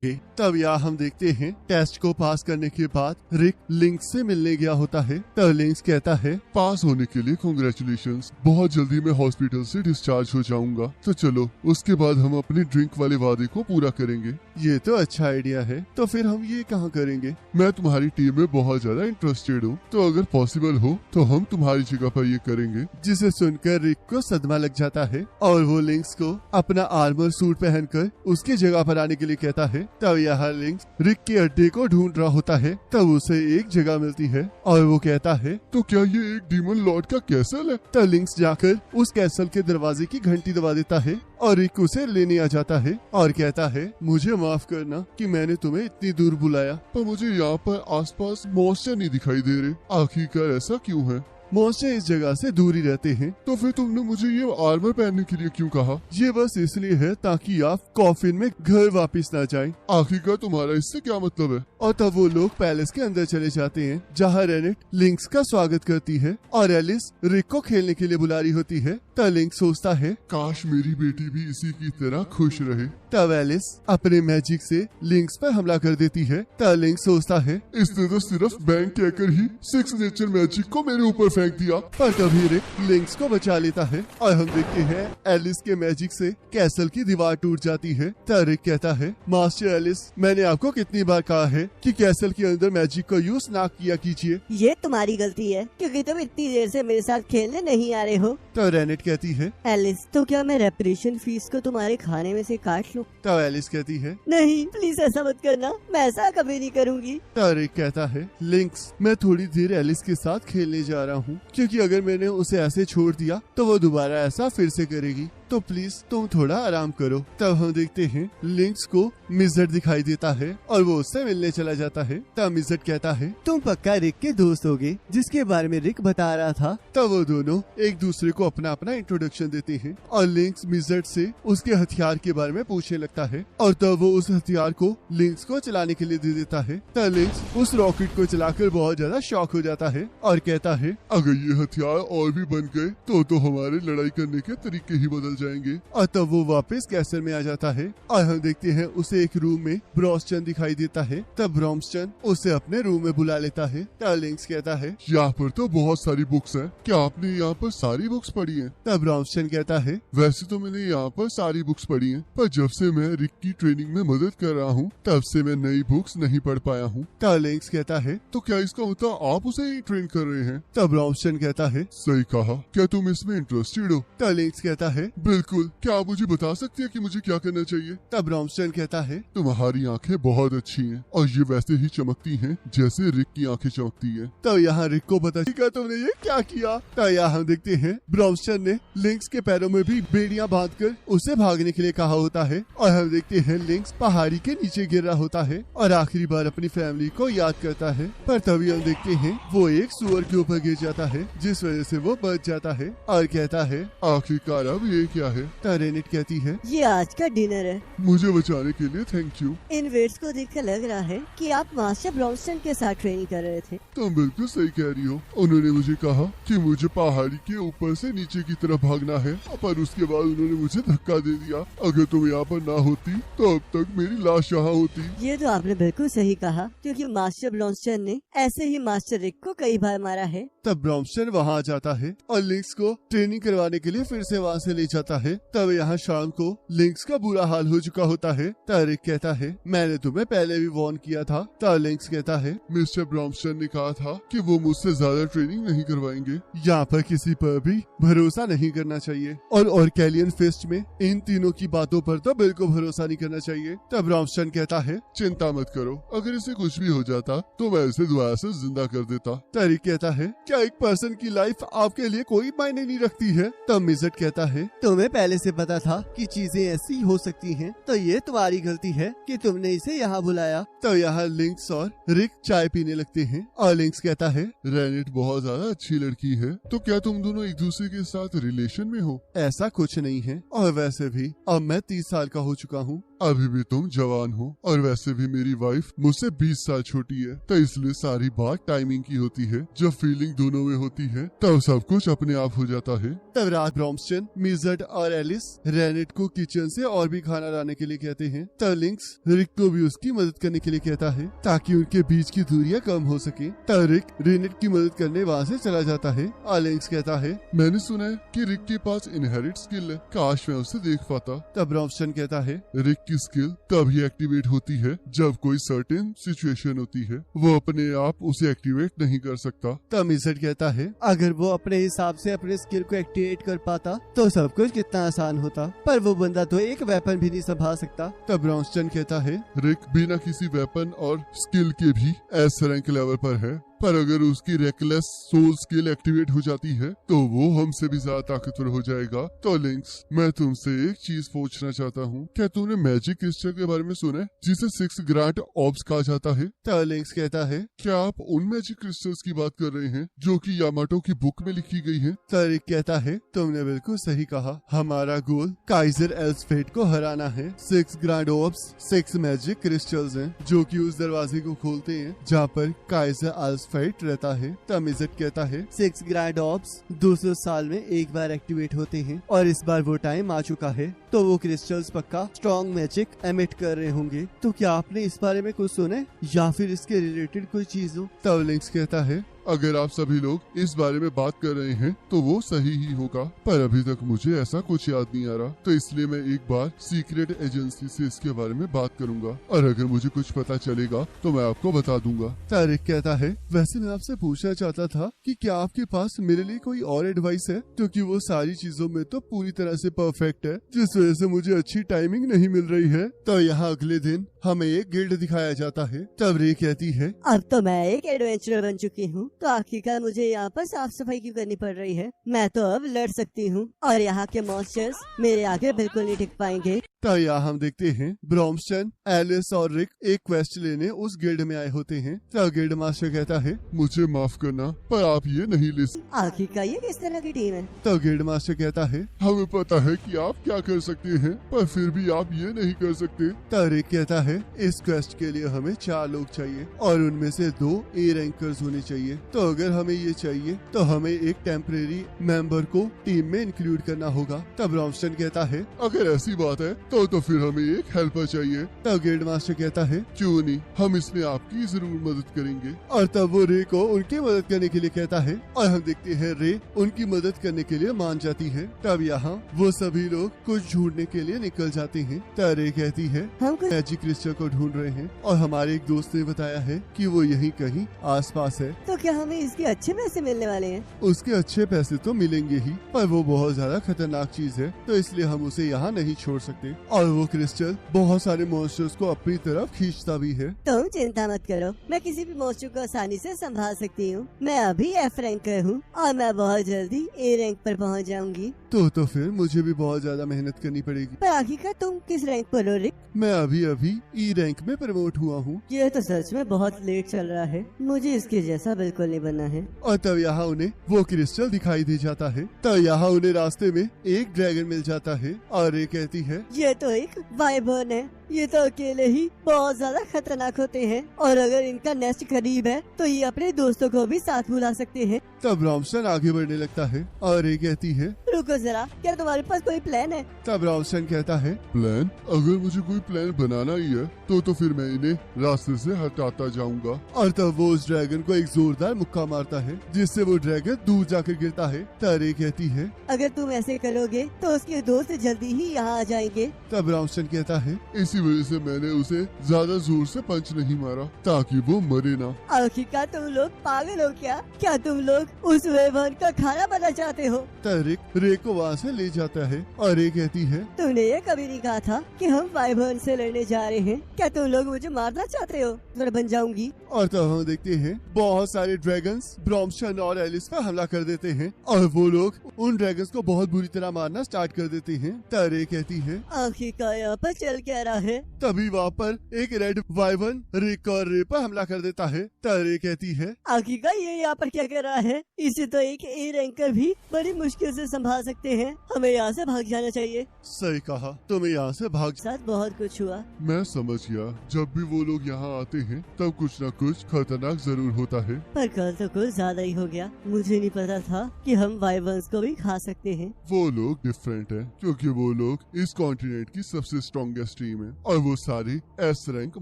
तब यहाँ हम देखते हैं टेस्ट को पास करने के बाद रिक लिंक्स से मिलने गया होता है। तब लिंक्स कहता है, पास होने के लिए कांग्रेचुलेशंस, बहुत जल्दी मैं हॉस्पिटल से डिस्चार्ज हो जाऊंगा। तो चलो उसके बाद हम अपने ड्रिंक वाले वादे को पूरा करेंगे। ये तो अच्छा आइडिया है, तो फिर हम ये कहाँ करेंगे? मैं तुम्हारी टीम में बहुत ज्यादा इंटरेस्टेड हूँ, तो अगर पॉसिबल हो तो हम तुम्हारी जगह पर ये करेंगे। जिसे सुनकर रिक को सदमा लग जाता है और वो लिंक्स को अपना आर्मर सूट पहनकर उसकी जगह पर आने के लिए कहता है। तब यहाँ लिंक्स रिक के अड्डे को ढूंढ रहा होता है। तब उसे एक जगह मिलती है और वो कहता है, तो क्या ये एक डीमन लॉर्ड का कैसल है? तब लिंक्स जाकर उस कैसल के दरवाजे की घंटी दबा देता है और रिक उसे लेने आ जाता है और कहता है, मुझे माफ करना कि मैंने तुम्हें इतनी दूर बुलाया, पर मुझे यहाँ पर आसपास मॉन्स्टर नहीं दिखाई दे रहे। आखिरकार ऐसा क्यों है? मॉन्स्टर इस जगह से दूर ही रहते हैं। तो फिर तुमने मुझे ये आर्मर पहनने के लिए क्यों कहा? ये बस इसलिए है ताकि आप कॉफिन में घर वापस ना जाएं। आखिरकार तुम्हारा इससे क्या मतलब है? और तब वो लोग पैलेस के अंदर चले जाते हैं, जहाँ रेनेट लिंक्स का स्वागत करती है और एलिस रिक को खेलने के लिए बुला रही होती है। तब लिंक्स सोचता है, काश मेरी बेटी भी इसी की तरह खुश रहे। तब एलिस अपने मैजिक से लिंक्स पर हमला कर देती है। तब लिंक्स सोचता है, इसने तो सिर्फ बैंक कहकर ही 6 नेचर मैजिक को मेरे ऊपर फेंक दिया। पर तभी रिक लिंक्स को बचा लेता है और हम देखते हैं एलिस के मैजिक से कैसल की दीवार टूट जाती है। तब रिक कहता है, मास्टर एलिस, मैंने आपको कितनी बार कहा है कि कैसल के अंदर मैजिक का यूज ना किया कीजिए। ये तुम्हारी गलती है क्योंकि तुम इतनी देर से मेरे साथ खेलने नहीं आ रहे हो। तब रेनेट कहती है, एलिस, तो क्या मैं रेपरेशन फीस को तुम्हारे खाने में से काट लूं? तब एलिस कहती है, नहीं, प्लीज ऐसा मत करना, मैं ऐसा कभी नहीं करूँगी। तब रिक कहता है, लिंक्स, मैं थोड़ी देर एलिस के साथ खेलने जा रहा हूँ, क्योंकि अगर मैंने उसे ऐसे छोड़ दिया तो वो दोबारा ऐसा फिर से करेगी, तो प्लीज तुम थोड़ा आराम करो। तब हम देखते हैं लिंक्स को मिजर्ड दिखाई देता है और वो उससे मिलने चला जाता है। तब मिजर्ड कहता है, तुम पक्का रिक के दोस्त होगे जिसके बारे में रिक बता रहा था। तब वो दोनों एक दूसरे को अपना अपना इंट्रोडक्शन देते हैं और लिंक्स मिजर्ड से उसके हथियार के बारे में पूछने लगता है और तब वो उस हथियार को लिंक्स को चलाने के लिए दे देता है। तब लिंक्स उस रॉकेट को चलाकर बहुत ज्यादा शॉक हो जाता है और कहता है, अगर ये हथियार और भी बन गए तो हमारे लड़ाई करने के तरीके ही बदल जाएंगे। और तब वो वापस कैसल में आ जाता है और हम देखते हैं उसे एक रूम में ब्रॉम्स्टन दिखाई देता है। तब ब्रॉम्स्टन उसे अपने रूम में बुला लेता है। तब लिंक्स कहता है, यहाँ पर तो बहुत सारी बुक्स हैं, क्या आपने यहाँ पर सारी बुक्स पढ़ी हैं? तब ब्रॉम्स्टन कहता है, वैसे तो मैंने यहाँ पर सारी बुक्स पढ़ी हैं, पर जब से मैं रिक की ट्रेनिंग में मदद कर रहा हूँ तब से मैं नई बुक्स नहीं पढ़ पाया हूँ। तब लिंक्स कहता है, तो क्या इसका मतलब आप उसे ही ट्रेन कर रहे हैं? तब ब्रॉम्स्टन कहता है, सही कहा, क्या तुम इसमें इंटरेस्टेड हो? तब लिंक्स कहता है, बिल्कुल, क्या आप मुझे बता सकते हैं कि मुझे क्या करना चाहिए? तब ब्रॉम्स्टन कहता है, तुम्हारी आंखें बहुत अच्छी हैं और ये वैसे ही चमकती हैं जैसे रिक की आंखें चमकती हैं। तब यहाँ रिक को पता चला तुमने ये क्या किया। तब यहाँ हम देखते हैं ब्रॉम्स्टन ने लिंक्स के पैरों में भी बेड़ियां बांधकर उसे भागने के लिए कहा होता है और हम देखते हैं लिंक्स पहाड़ी के नीचे गिर रहा होता है और आखिरी बार अपनी फैमिली को याद करता है। पर तभी हम देखते हैं वो एक सुअर के ऊपर गिर जाता है, जिस वजह से वो बच जाता है और कहता है, आखिरकार अब ये क्या है? तब रेनेट कहती है, ये आज का डिनर है। मुझे बचाने के लिए थैंक यू। इन वेट्स को देखकर लग रहा है कि आप मास्टर ब्रॉम्स्टन के साथ ट्रेनिंग कर रहे थे। तुम बिल्कुल सही कह रही हो। उन्होंने मुझे कहा कि मुझे पहाड़ी के ऊपर से नीचे की तरफ भागना है, पर उसके बाद उन्होंने मुझे धक्का दे दिया। अगर तुम यहाँ पर ना होती तो अब तक मेरी लाश यहाँ होती। ये तो आपने बिल्कुल सही कहा, क्योंकि मास्टर ब्रॉम्स्टन ने ऐसे ही मास्टर रिक को कई बार मारा है। तब ब्रॉम्स्टन वहाँ जाता है और लिंक्स को ट्रेनिंग करवाने के लिए फिर से वहाँ से ले जाता है। तब यहाँ शाम को लिंक्स का बुरा हाल हो चुका होता है। तब रिक कहता है, मैंने तुम्हें पहले भी वार्न किया था। तब लिंक्स कहता है, मिस्टर ब्रॉम्स्टन ने कहा था कि वो मुझसे ज्यादा ट्रेनिंग नहीं करवाएंगे। यहाँ पर किसी पर भी भरोसा नहीं करना चाहिए और ऑर्केलियन फेस्ट में इन तीनों की बातों पर तो बिल्कुल भरोसा नहीं करना चाहिए। तब ब्रॉम्स्टन कहता है, चिंता मत करो, अगर इसे कुछ भी हो जाता तो मैं इसे दोबारा से जिंदा कर देता। तब रिक कहता है, क्या एक पर्सन की लाइफ आपके लिए कोई मायने नहीं रखती है? तब मिजर्ड कहता है, तुम्हें पहले से पता था कि चीजें ऐसी हो सकती हैं, तो ये तुम्हारी गलती है कि तुमने इसे यहाँ बुलाया। तो यहाँ लिंक्स और रिक चाय पीने लगते हैं और लिंक्स कहता है, रेनेट बहुत ज्यादा अच्छी लड़की है, तो क्या तुम दोनों एक दूसरे के साथ रिलेशन में हो? ऐसा कुछ नहीं है और वैसे भी अब मैं 30 साल का हो चुका हूँ अभी भी तुम जवान हो और वैसे भी मेरी वाइफ मुझसे 20 साल छोटी है, तो इसलिए सारी बात टाइमिंग की होती है। जब फीलिंग दोनों में होती है तब सब कुछ अपने आप हो जाता है। तब रात ब्रॉम्स्टन, मिजर्ट और एलिस रेनेट को किचन से और भी खाना लाने के लिए कहते हैं। तब लिंक्स रिक को भी उसकी मदद करने के लिए कहता है ताकि उनके बीच की दूरियां कम हो सके। तब रिक रेनेट की मदद करने वहाँ से चला जाता है और लिंक्स कहता है, मैंने सुना है कि रिक के पास इनहेरिट स्किल है, काश मैं उसे देख पाता। तब ब्रॉम्स्टन कहता है, रिक की स्किल तभी एक्टिवेट होती है जब कोई सर्टेन सिचुएशन होती है, वो अपने आप उसे एक्टिवेट नहीं कर सकता। तब मिजर्ट कहता है, अगर वो अपने हिसाब से अपने स्किल को एक्टिवेट कर पाता तो सब कुछ कितना आसान होता, पर वो बंदा तो एक वेपन भी नहीं संभाल सकता। तब ब्रॉम्स्टन कहता है, रिक बिना किसी वेपन और स्किल के भी एस रैंक लेवल पर है, पर अगर उसकी रेकलेस सोल स्किल एक्टिवेट हो जाती है तो वो हमसे भी ज्यादा ताकतवर हो जाएगा। तो लिंक्स, मैं तुमसे एक चीज पूछना चाहता हूँ, क्या तुमने मैजिक क्रिस्टल के बारे में सुना है जिसे 6 ग्रांड ऑब्स कहा जाता है? तब लिंक्स कहता है, क्या आप उन मैजिक क्रिस्टल्स की बात कर रहे हैं जो कि यामाटो की बुक में लिखी गई है? तब रिक कहता है, तुमने बिल्कुल सही कहा, हमारा गोल काइजर एल्सफेट को हराना है। 6 ग्रांड ऑब्स 6 मैजिक क्रिस्टल्स हैं जो कि उस दरवाजे को खोलते हैं जहाँ पर काइजर फाइट रहता है। तब मिजर्ट कहता है, 6 ग्रैंड ऑब्स 200 साल में एक बार एक्टिवेट होते हैं और इस बार वो टाइम आ चुका है, तो वो क्रिस्टल्स पक्का स्ट्रॉन्ग मैजिक एमिट कर रहे होंगे। तो क्या आपने इस बारे में कुछ सुना है या फिर इसके रिलेटेड कोई चीज हो? तब लिंक्स कहता है, अगर आप सभी लोग इस बारे में बात कर रहे हैं तो वो सही ही होगा, पर अभी तक मुझे ऐसा कुछ याद नहीं आ रहा, तो इसलिए मैं एक बार सीक्रेट एजेंसी से इसके बारे में बात करूंगा और अगर मुझे कुछ पता चलेगा तो मैं आपको बता दूंगा। तारिक कहता है, वैसे मैं आपसे पूछना चाहता था कि क्या आपके पास मेरे लिए कोई और एडवाइस है, क्योंकि वो सारी चीजों में तो पूरी तरह से परफेक्ट है, जिस वजह से मुझे अच्छी टाइमिंग नहीं मिल रही है। तो यहाँ अगले दिन हमें एक गिल्ड दिखाया जाता है। तब रे कहती है, अब तो मैं एक एडवेंचरर बन चुकी हूँ, तो आखिरकार मुझे यहाँ पर साफ सफाई क्यों करनी पड़ रही है? मैं तो अब लड़ सकती हूँ और यहाँ के मॉन्स्टर्स मेरे आगे बिल्कुल नहीं टिक पाएंगे। तो यहाँ हम देखते हैं ब्रॉम्स्टन, एलिस और रिक एक क्वेस्ट लेने उस गिल्ड में आए होते हैं। तो गिल्ड मास्टर कहता है, मुझे माफ करना पर आप ये नहीं ले सकते। आखिरकार ये किस तरह की टीम है? तो गिल्ड मास्टर कहता है, हमें पता है कि आप क्या कर सकते हैं, पर फिर भी आप ये नहीं कर सकते। तो रिक कहता है, इस क्वेस्ट के लिए हमें 4 लोग चाहिए और उनमें से 2 ए रैंकर्स होने चाहिए। तो अगर हमें ये चाहिए तो हमें एक टेम्परेरी मेंबर को टीम में इंक्लूड करना होगा। तब ब्रॉम्स्टन कहता है, अगर ऐसी बात है तो फिर हमें एक हेल्पर चाहिए। तब गिल्ड मास्टर कहता है, क्यों नहीं, हम इसमें आपकी जरूर मदद करेंगे। और तब वो रे को उनकी मदद करने के लिए कहता है और हम देखते हैं रे उनकी मदद करने के लिए मान जाती है। तब यहाँ वो सभी लोग कुछ ढूंढने के लिए निकल जाते हैं। तब रे कहती है, हम कुछ मैजिक क्रिस्टल को ढूंढ रहे हैं और हमारे एक दोस्त ने बताया है कि वो यहीं कहीं आसपास है। तो क्या हमें इसके अच्छे पैसे मिलने वाले हैं? उसके अच्छे पैसे तो मिलेंगे ही, पर वो बहुत ज्यादा खतरनाक चीज है, तो इसलिए हम उसे यहाँ नहीं छोड़ सकते। और वो क्रिस्टल बहुत सारे मॉन्स्टर्स को अपनी तरफ खींचता भी है। तुम चिंता मत करो, मैं किसी भी मॉन्स्टर को आसानी से संभाल सकती हूँ। मैं अभी F रैंक हूँ और मैं बहुत जल्दी A रैंक पर पहुँच जाऊंगी। तो फिर मुझे भी बहुत ज्यादा मेहनत करनी पड़ेगी। पर आखिरकार तुम किस रैंक पर हो रिक? मैं अभी ई रैंक में प्रमोट हुआ हूँ। ये तो सच में बहुत लेट चल रहा है, मुझे इसके जैसा बिल्कुल नहीं बनना है। और तब यहाँ उन्हें वो क्रिस्टल दिखाई दे जाता है। तब यहाँ उन्हें रास्ते में एक ड्रैगन मिल जाता है और ये कहती है, ये तो एक वाइबर्न है, ये तो अकेले ही बहुत ज्यादा खतरनाक होते हैं और अगर इनका नेस्ट करीब है तो ये अपने दोस्तों को भी साथ बुला सकते हैं। तब ब्रॉम्स्टन आगे बढ़ने लगता है और ये कहती है, रुको जरा, क्या तुम्हारे पास कोई प्लान है? तब ब्रॉम्स्टन कहता है, प्लान? अगर मुझे कोई प्लान बनाना ही है तो फिर मैं इन्हें रास्ते से हटाता जाऊंगा। और तब वो उस ड्रैगन को एक जोरदार मुक्का मारता है जिससे वो ड्रैगन दूर जाकर गिरता है। तब ये कहती है, अगर तुम ऐसे करोगे तो उसके दोस्त जल्दी ही यहाँ आ जाएंगे। तब ब्रॉम्स्टन कहता है, इसी वजह से मैंने उसे ज्यादा जोर से पंच नहीं मारा ताकि वो मरे ना। आखिरकार तुम लोग पागल हो क्या तुम लोग उस वेवर्न का खाना बना चाहते हो? तब रिक रे को वहाँ से ले जाता है और ये कहती है, तुमने ये कभी नहीं कहा था कि हम वाइबर्न से लड़ने जा रहे हैं? क्या तुम लोग मुझे मारना चाहते हो? मैं बन जाऊंगी। और तब हम देखते हैं बहुत सारे ड्रैगन्स ब्रॉम्स्टन और एलिस पर हमला कर देते हैं और वो लोग उन ड्रैगन्स को बहुत बुरी तरह मारना स्टार्ट कर देते हैं। तब रे कहती है, आखिरकार यहाँ पर चल क्या रहा है। तभी वहाँ पर एक रेड वाइवन रिक और रे पर हमला कर देता है। तब रे कहती है, आखिरकार ये यहाँ पर क्या कर रहा है? इसे तो एक ए रैंकर भी बड़ी मुश्किल से संभाल सकते हैं। हमें यहाँ से भाग जाना चाहिए। सही कहा, तुम्हें यहाँ से भाग। साथ बहुत कुछ हुआ। मैं समझ गया, जब भी वो लोग यहाँ आते हैं तब कुछ न कुछ खतरनाक जरूर होता है। पर कल तो कुछ ज्यादा ही हो गया। मुझे नहीं पता था कि हम वाइवर्स को भी खा सकते हैं। वो लोग डिफरेंट हैं क्योंकि वो लोग इस कॉन्टिनेंट की सबसे स्ट्रॉन्गेस्ट टीम है और वो सारे एस रैंक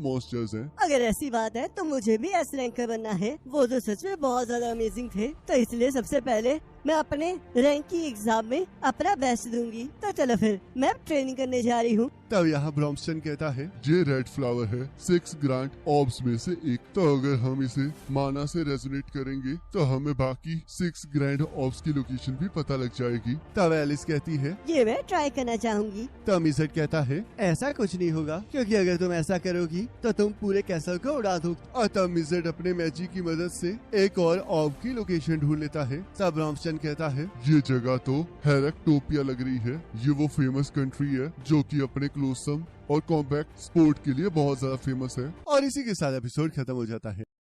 मॉन्स्टर्स हैं। अगर ऐसी बात है तो मुझे भी एस रैंकर बनना है। वो तो सच में बहुत ज्यादा अमेजिंग थे, तो इसलिए सबसे पहले मैं अपने रैंक की एग्जाम में अपना बेस्ट दूंगी। तो चलो फिर मैं ट्रेनिंग करने जा रही हूँ। तब यहाँ ब्रॉम्स्टन कहता है, ये रेड फ्लावर है 6 ग्रांड ऑब्स में से एक। तो अगर हम इसे माना से रेजोनेट करेंगे तो हमें बाकी 6 ग्रैंड ऑब्स की लोकेशन भी पता लग जाएगी। तब एलिस कहती है, ये मैं ट्राई करना चाहूंगी। तब मिसेट कहता है, ऐसा कुछ नहीं होगा क्योंकि अगर तुम ऐसा करोगी तो तुम पूरे कैसल को उड़ा दो। और तब मिसेट अपने मैजिक की मदद से एक और ऑब की लोकेशन ढूंढ लेता है। तब ब्रॉम्स्टन कहता है, ये जगह तो हेरेक्टोपिया लग रही है। ये वो फेमस कंट्री है जो कि अपने क्लोसम और कॉम्पैक्ट स्पोर्ट के लिए बहुत ज्यादा फेमस है। और इसी के साथ एपिसोड खत्म हो जाता है।